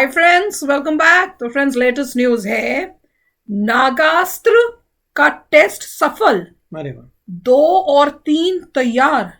Hi friends, welcome back. तो friends, latest news है, नागास्त्र का टेस्ट सफल। अरे वाह, 2 और 3 तैयार।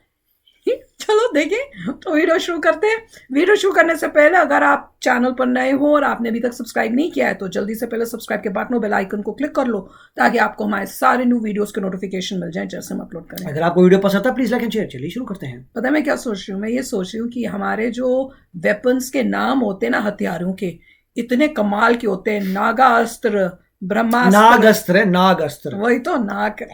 चलो देखें, तो वीडियो शुरू करते हैं। वीडियो शुरू करने से पहले अगर आप चैनल पर नए हो और आपने अभी तक सब्सक्राइब नहीं किया है तो जल्दी से पहले सब्सक्राइब के बटन बेल आइकन को क्लिक कर लो ताकि आपको हमारे सारे न्यू वीडियोस के नोटिफिकेशन मिल जाए जैसे हम अपलोड करें। अगर आपको वीडियो पसंद है प्लीज लाइक एंड शेयर। चलिए शुरू करते हैं। पता है मैं क्या सोच रही हूँ? मैं ये सोच रही हूँ कि हमारे जो वेपन्स के नाम होते हैं ना, हथियारों के, इतने कमाल के होते हैं। नागास्त्र, ब्रह्मास्त्र, नाग अस्त्र वही तो नाग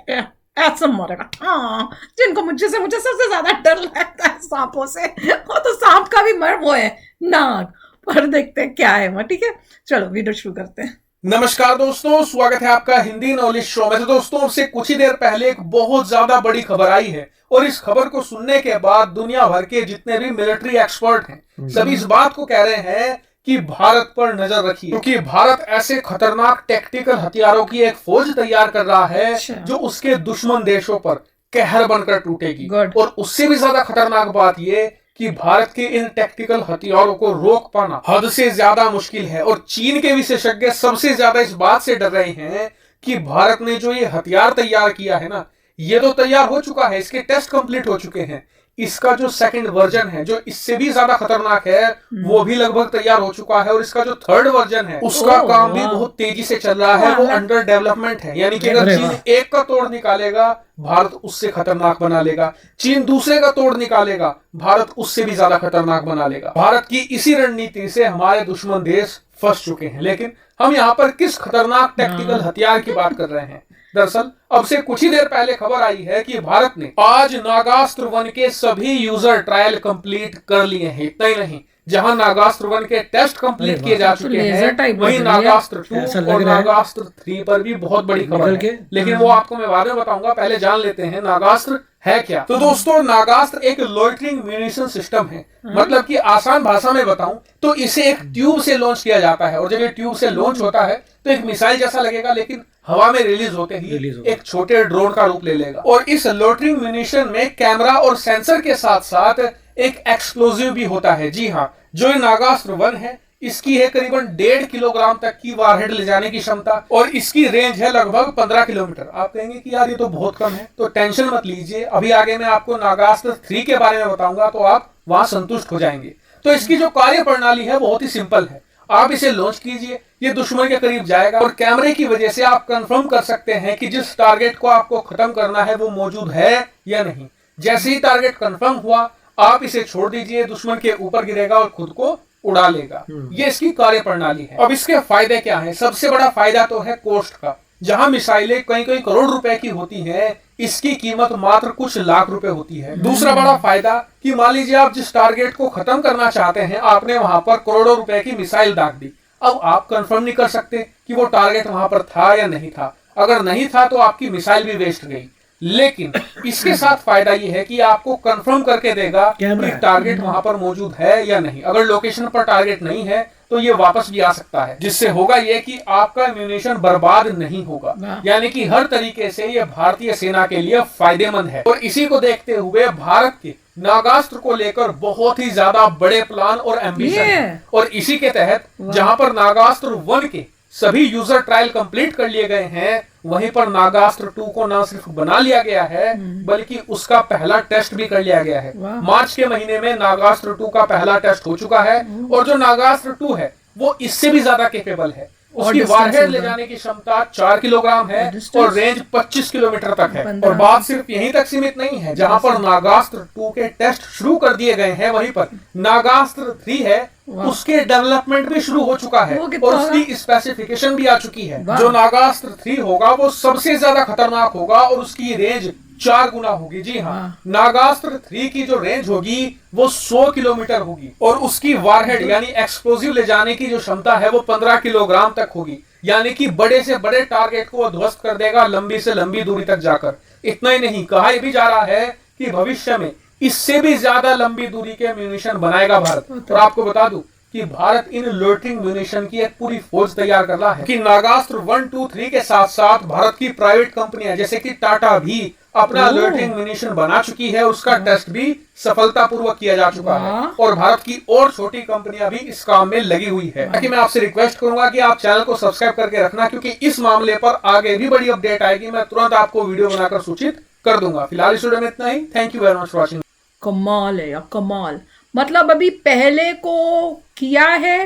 ऐसा मरेगा। हाँ, मुझे सबसे ज्यादा डर लगता है सांपों से। वो तो सांप का भी मर वो है नाग। पर देखते हैं क्या है। ठीक है, चलो वीडियो शुरू करते हैं। नमस्कार दोस्तों, स्वागत है आपका हिंदी नॉलेज शो में। तो दोस्तों, से कुछ ही देर पहले एक बहुत ज्यादा बड़ी खबर आई है और इस खबर को सुनने के बाद दुनिया भर के जितने भी मिलिट्री एक्सपर्ट हैं सभी इस बात को कह रहे हैं कि भारत पर नजर रखिए, क्योंकि भारत ऐसे खतरनाक टेक्टिकल हथियारों की एक फौज तैयार कर रहा है जो उसके दुश्मन देशों पर कहर बनकर टूटेगी। और उससे भी ज्यादा खतरनाक बात यह कि भारत के इन टेक्टिकल हथियारों को रोक पाना हद से ज्यादा मुश्किल है। और चीन के विशेषज्ञ सबसे ज्यादा इस बात से डर रहे हैं कि भारत ने जो ये हथियार तैयार किया है ना, ये तो तैयार हो चुका है, इसके टेस्ट कंप्लीट हो चुके हैं। इसका जो सेकंड वर्जन है जो इससे भी ज्यादा खतरनाक है वो भी लगभग तैयार हो चुका है। और इसका जो थर्ड वर्जन है उसका काम भी बहुत तेजी से चल रहा है, वो अंडर डेवलपमेंट है। यानी कि अगर चीन एक का तोड़ निकालेगा भारत उससे खतरनाक बना लेगा, चीन दूसरे का तोड़ निकालेगा भारत उससे भी ज्यादा खतरनाक बना लेगा। भारत की इसी रणनीति से हमारे दुश्मन देश फंस चुके हैं। लेकिन हम यहाँ पर किस खतरनाक टेक्टिकल हथियार की बात कर रहे हैं? दरअसल अब से कुछ ही देर पहले खबर आई है कि भारत ने आज नागास्त्र 1 के सभी यूजर ट्रायल कंप्लीट कर लिए हैं। इतना ही नहीं, जहां नागास्त्र 1 के टेस्ट कंप्लीट किए जा चुके हैं वहीं नागास्त्र 2 और नागास्त्र 3 पर भी बहुत बड़ी खबर है। लेकिन वो आपको मैं बाद में बताऊंगा, पहले जान लेते हैं नागास्त्र है क्या। तो दोस्तों, नागास्त्र एक लोइटरिंग म्यूनिशन सिस्टम है। मतलब कि आसान भाषा में बताऊं तो इसे एक ट्यूब से लॉन्च किया जाता है और जब ये ट्यूब से लॉन्च होता है तो एक मिसाइल जैसा लगेगा, लेकिन हवा में रिलीज होते ही एक छोटे ड्रोन का रूप ले लेगा। और इस लोइटरिंग म्यूनिशन में कैमरा और सेंसर के साथ साथ एक एक्सप्लोजिव भी होता है। जी हाँ, जो नागास्त्र 1 है इसकी है करीबन 1.5 किलोग्राम तक की वारहेड ले जाने की क्षमता और इसकी रेंज है लगभग 15 किलोमीटर। आप कहेंगे कि यार ये तो बहुत कम है, तो टेंशन मत लीजिए, अभी आगे मैं आपको नागास्त्र 3 के बारे में बताऊंगा तो आप वहां संतुष्ट हो जाएंगे। तो इसकी जो कार्य प्रणाली है बहुत ही सिंपल है। आप इसे लॉन्च कीजिए, ये दुश्मन के करीब जाएगा और कैमरे की वजह से आप कंफर्म कर सकते हैं कि जिस टारगेट को आपको खत्म करना है वो मौजूद है या नहीं। जैसे ही टारगेट कंफर्म हुआ आप इसे छोड़ दीजिए, दुश्मन के ऊपर गिरेगा और खुद को उड़ा लेगा। ये इसकी कार्य प्रणाली है। अब इसके फायदे क्या हैं? सबसे बड़ा फायदा तो है कॉस्ट का। जहां मिसाइलें कई कई करोड़ रुपए की होती हैं, इसकी कीमत मात्र कुछ लाख रुपए होती है। दूसरा बड़ा फायदा कि मान लीजिए आप जिस टारगेट को खत्म करना चाहते हैं आपने वहां पर करोड़ों रुपए की मिसाइल दाग दी, अब आप कंफर्म नहीं कर सकते कि वो टारगेट वहां पर था या नहीं था। अगर नहीं था तो आपकी मिसाइल भी वेस्ट गई। लेकिन इसके साथ फायदा ये है कि आपको कंफर्म करके देगा कि टारगेट वहां पर मौजूद है या नहीं। अगर लोकेशन पर टारगेट नहीं है तो ये वापस भी आ सकता है, जिससे होगा ये कि आपका एम्यूनिशन बर्बाद नहीं होगा। यानी कि हर तरीके से ये भारतीय सेना के लिए फायदेमंद है। और इसी को देखते हुए भारत के नागास्त्र को लेकर बहुत ही ज्यादा बड़े प्लान और एम्बिशन है। और इसी के तहत जहां पर नागास्त्र 1 के सभी यूजर ट्रायल कंप्लीट कर लिए गए हैं, वहीं पर नागास्त्र 2 को ना सिर्फ बना लिया गया है बल्कि उसका पहला टेस्ट भी कर लिया गया है। मार्च के महीने में नागास्त्र 2 का पहला टेस्ट हो चुका है और जो नागास्त्र 2 है वो इससे भी ज्यादा कैपेबल है। उसकी वारहेड ले जाने की क्षमता 4 किलोग्राम है और रेंज 25 किलोमीटर तक है। और बात सिर्फ यहीं तक सीमित नहीं है। जहां पर नागास्त्र 2 के टेस्ट शुरू कर दिए गए हैं वहीं पर नागास्त्र 3 है उसके डेवलपमेंट भी शुरू हो चुका है और उसकी स्पेसिफिकेशन भी आ चुकी है। जो नागास्त्र 3 होगा वो सबसे ज्यादा खतरनाक होगा और उसकी रेंज 4 गुना होगी। जी हाँ, नागास्त्र 3 की जो रेंज होगी वो 100 किलोमीटर होगी और उसकी वारहेड यानी एक्सप्लोजिव ले जाने की जो क्षमता है वो 15 किलोग्राम तक होगी। यानी कि बड़े से बड़े टारगेट को ध्वस्त कर देगा लंबी से लंबी दूरी तक जाकर। इतना ही नहीं, कहा भी जा रहा है कि भविष्य में इससे भी ज्यादा लंबी दूरी के म्यूनिशन बनाएगा भारत। और आपको बता दूं कि भारत इन लोइटरिंग म्यूनिशन की एक पूरी फौज तैयार कर रहा है कि नागास्त्र 1, 2, 3 के साथ साथ भारत की प्राइवेट कंपनियां जैसे कि टाटा भी अपना लोइटरिंग म्यूनिशन बना चुकी है, उसका टेस्ट भी सफलतापूर्वक किया जा चुका है और भारत की और छोटी कंपनियां भी इस काम में लगी हुई है। ताकि मैं आपसे रिक्वेस्ट करूंगा कि आप चैनल को सब्सक्राइब करके रखना, क्योंकि इस मामले पर आगे भी बड़ी अपडेट आएगी, मैं तुरंत आपको वीडियो बनाकर सूचित कर दूंगा। फिलहाल इस वीडियो में इतना ही। Thank you very much for watching. कमाल है यार, कमाल। मतलब अभी पहले को किया है,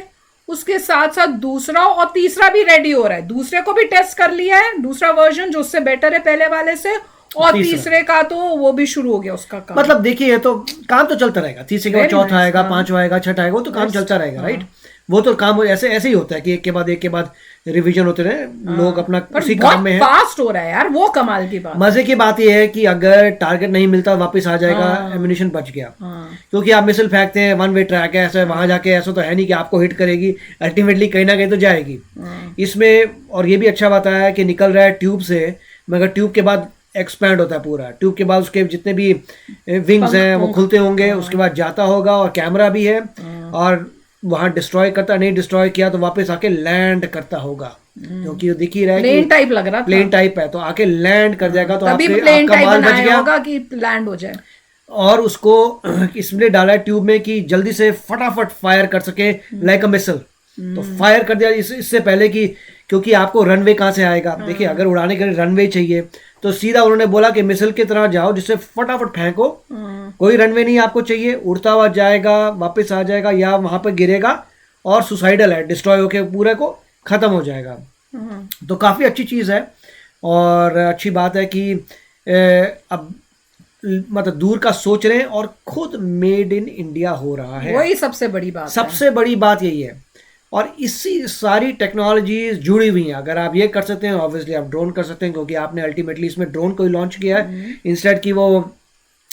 उसके साथ साथ दूसरा और तीसरा भी रेडी हो रहा है। दूसरे को भी टेस्ट कर लिया है, दूसरा वर्जन जो उससे बेटर है पहले वाले से, और तीसरे का तो वो भी शुरू हो गया उसका काम। मतलब देखिए, तो काम तो चलता रहेगा, तीसरे के बाद चौथा आएगा, पांचवा आएगा, छठा आएगा, वो तो काम चलता रहेगा, राइट। वो तो काम ऐसे ही होता है कि एक के बाद रिवीजन होते रहे, लोग अपना उसी काम में है। फास्ट हो रहा है यार, वो कमाल की बात। मजे की बात यह है कि अगर टारगेट नहीं मिलता वापस आ जाएगा, एम्यूनिशन बच गया। क्योंकि आप मिसाइल फेंकते हैं, वन वे ट्रैक है, ऐसा वहां जाके ऐसा तो है नहीं कि आपको हिट करेगी, अल्टीमेटली कहीं ना कहीं तो जाएगी इसमें। और ये भी अच्छा बात है कि निकल रहा है ट्यूब से, मगर ट्यूब के बाद एक्सपैंड होता है पूरा। ट्यूब के बाद उसके जितने भी विंग्स हैं वो खुलते होंगे, उसके बाद जाता होगा, और कैमरा भी है, और वहां डिस्ट्रॉय करता, नहीं डिस्ट्रॉय किया तो वापस आके लैंड करता होगा, क्योंकि दिख ही रहा है प्लेन टाइप लग रहा था, प्लेन टाइप है, तो आके लैंड कर जाएगा, तो तभी आपका प्लेन टाइप माल बच बनाया गया होगा कि लैंड हो जाए। और उसको इसलिए डाला है ट्यूब में कि जल्दी से फटाफट फायर कर सके, लाइक अ मिसाइल। तो फायर कर दिया इससे पहले कि, क्योंकि आपको रनवे कहाँ से आएगा। देखिए, अगर उड़ाने के लिए रनवे चाहिए तो सीधा उन्होंने बोला कि मिसाइल की तरह जाओ, जिससे फटाफट फेंको, कोई रनवे नहीं आपको चाहिए, उड़ता हुआ जाएगा, वापस आ जाएगा, या वहां पर गिरेगा और सुसाइडल है, डिस्ट्रॉय होके पूरे को खत्म हो जाएगा। तो काफी अच्छी चीज है, और अच्छी बात है कि अब मतलब दूर का सोच रहे हैं और खुद मेड इन इंडिया हो रहा है। वही सबसे बड़ी बात सबसे बड़ी बात यही है। और इसी सारी टेक्नोलॉजीज जुड़ी हुई हैं। अगर आप ये कर सकते हैं, ऑब्वियसली आप ड्रोन कर सकते हैं, क्योंकि आपने अल्टीमेटली इसमें ड्रोन को ही लॉन्च किया है, इंस्टेड कि वो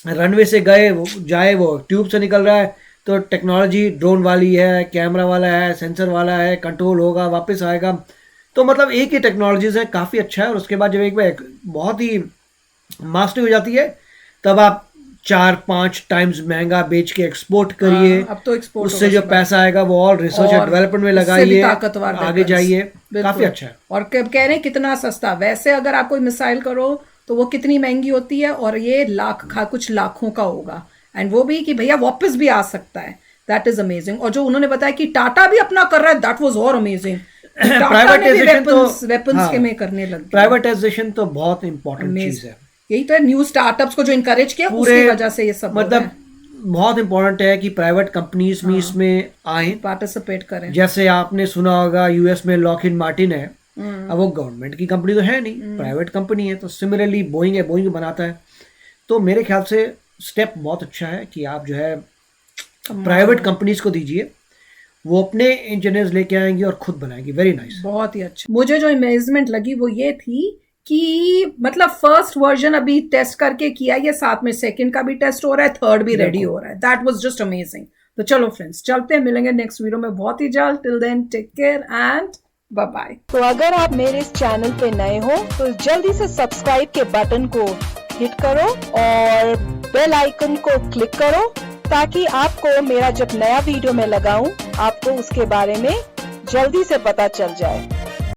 रनवे से गए वो जाए, वो ट्यूब से निकल रहा है। तो टेक्नोलॉजी ड्रोन वाली है, कैमरा वाला है, सेंसर वाला है, कंट्रोल होगा, वापस आएगा। तो मतलब एक ही टेक्नोलॉजीज है, काफ़ी अच्छा है। और उसके बाद जब एक बार बहुत ही मास्टरी हो जाती है, तब आप 4-5 टाइम्स महंगा बेच के एक्सपोर्ट करिए। अब तो एक्सपोर्ट उससे जो पैसा आएगा वो और रिसर्च एंड डेवलपमेंट में लगाइए, आगे जाइए, काफी अच्छा है। और कह रहे हैं कितना सस्ता। वैसे अगर आप कोई मिसाइल करो तो वो कितनी महंगी होती है, और ये कुछ लाखों का होगा, एंड वो भी कि भैया वापस भी आ सकता है। That is amazing. और जो उन्होंने बताया कि टाटा भी अपना कर रहा है, दैट वाज और अमेजिंग। प्राइवेटाइजेशन तो वेपन्स के में करने लग, प्राइवेटाइजेशन तो बहुत इंपॉर्टेंट चीज है। यही तो न्यू स्टार्टअप्स को जो इनकरेज किया, उसकी वजह से ये सब मतलब बहुत इंपॉर्टेंट है कि प्राइवेट कंपनीज भी इसमें आए, पार्टिसिपेट करें। जैसे आपने सुना होगा यूएस में लॉकहीड मार्टिन है, अब वो गवर्नमेंट की कंपनी तो है नहीं, प्राइवेट कंपनी है। तो सिमिलरली बोइंग है, बोइंग बनाता है। तो मेरे ख्याल से स्टेप बहुत अच्छा है कि आप जो है प्राइवेट कंपनीज को दीजिए, वो अपने इंजीनियर्स लेके आएंगी और खुद बनाएंगी। वेरी नाइस, बहुत ही अच्छा। मुझे जो अमेजमेंट लगी वो ये थी कि मतलब फर्स्ट वर्जन अभी टेस्ट करके किया, ये साथ में सेकंड का भी टेस्ट हो रहा है, थर्ड भी रेडी हो रहा है। That was just amazing. तो चलो फ्रेंड्स, चलते हैं, मिलेंगे नेक्स्ट वीडियो में बहुत ही जल्द। Till then take care and bye bye. तो अगर आप मेरे इस चैनल पे नए हो तो जल्दी से सब्सक्राइब के बटन को हिट करो और बेल आइकन को क्लिक करो, ताकि आपको मेरा जब नया वीडियो मैं लगाऊं, आपको उसके बारे में जल्दी से पता चल जाए।